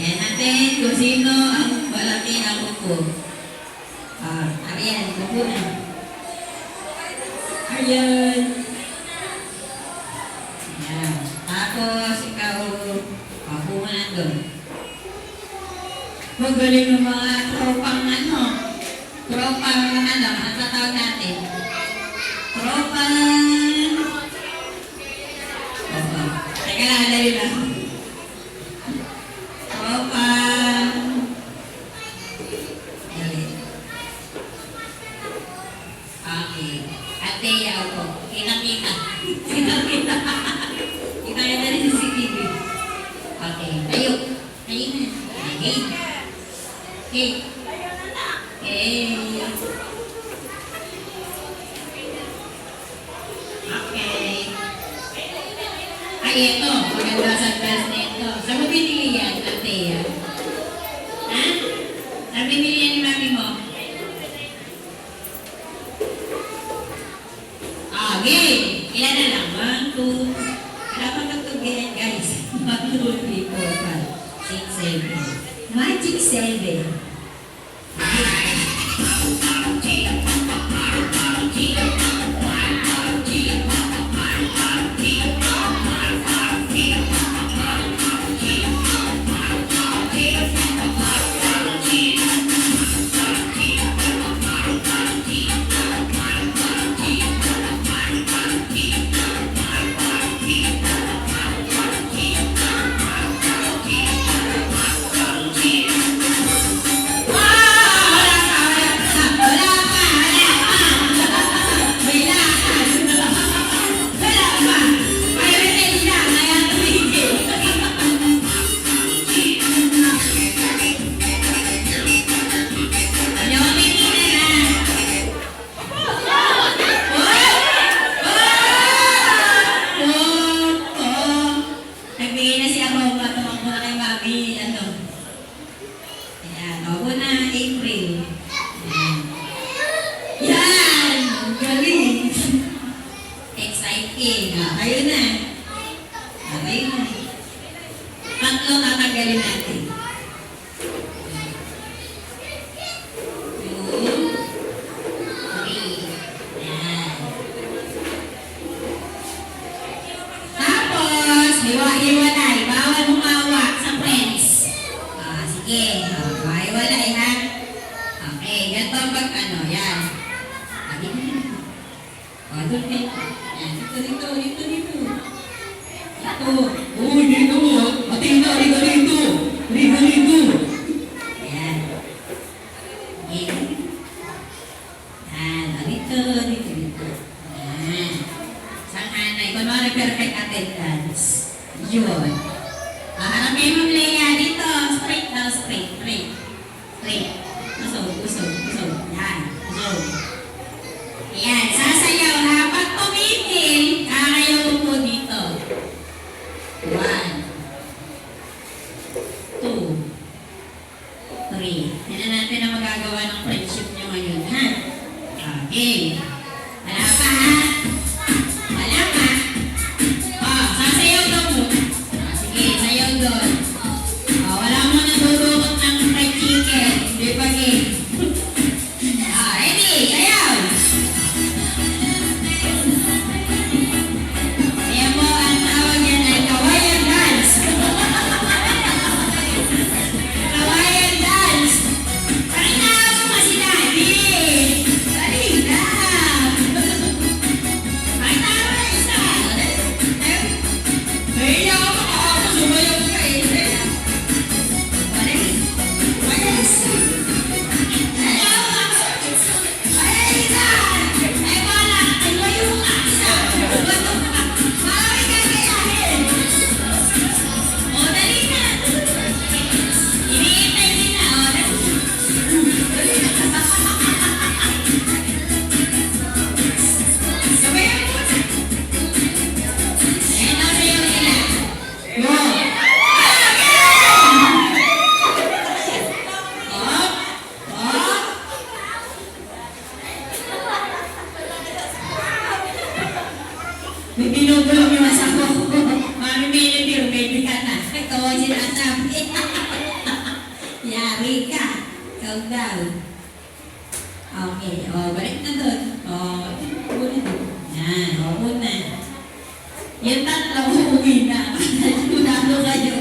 Yan natin kung sino ang malaki na kuko. Arian, kuko na. Arian. Yan. Tapos, ikaw, kuko na doon. Magaling ng mga tropang ang tatawag natin. Tropang. Teka lang, dali lang. Tropang. Dali. Okay. Ate, ako. Kita-kita. Kita-kita. Kita-kita rin sa CCTV. Okay. Tayo. Tayo na. Okay. Okay. Okay. Ay, ito. Maganda sa dress na ito. Saan mo binili yan, ate? Ha? Saan binili yan ni mami mo? Okay. Ilan na lang? 1, 2. Wala pa magtugihan, guys. 1, 2, 3, 4, 5, 6, 7. Magic 7. Ayun na. Ayun na. Tatlo tatanggalin natin. 2, 3. Yan. Tapos, hiwa-hiwalay. Bawal humawak sa friends. Sige. Hiwa-hiwalay ha. Okay. Ganito pag yan. Doon kayo. Dito. Ito. Oh, dito. Matinda, dito. Ayan. Okay. Ayan. Dito. Ayan. Sa kanay. Kunwari perfect attendance. Yun. Harapin mo, Leia. Dito. Straight daw. Straight. Usog. Ayan. Usog. Ayan. Sasayaw ha. Pag tumitin, kakayaw po dito. 1, 2, 3. Tignan natin ang magagawa ng friendship nyo ngayon, ha? Okay. Wala pa, ha? Sasayaw daw mo. Sige, sayaw doon. Wala mo na dudukot ng fried chicken. Hindi pa game. Ready? Sayaw! Ayan po, ang tawag yan ay kawayan dance. Kawayan dance. Pakinawa mo si Daddy. Dali na. Pakinawa na isa. Kaya ako sumayaw ka eh. Walis. May binubulong yung asa ko. Mami, may bigat na. Ikaw ang sinasabi. wait ka. Countdown. Okay, balik na doon. Muna doon. Yan, muna. Yung tatlo, uwi na. Nagpunalo kayo.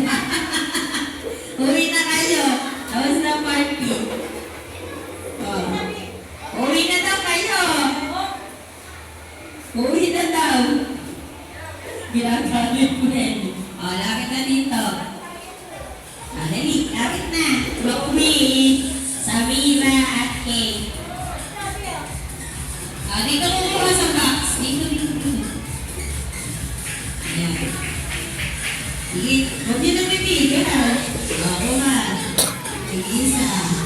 Uwi na kayo. Tapos na party. Uwi na daw kayo. Uwi na daw. Ginagalit mo yan. Lapit na dito. Dali, lapit na. Chloe, Samira, at Kay. Dito kumuha sa box. Dito. Ayan. Sige, huwag niyo na pipigil. Kuha. Sige, isa.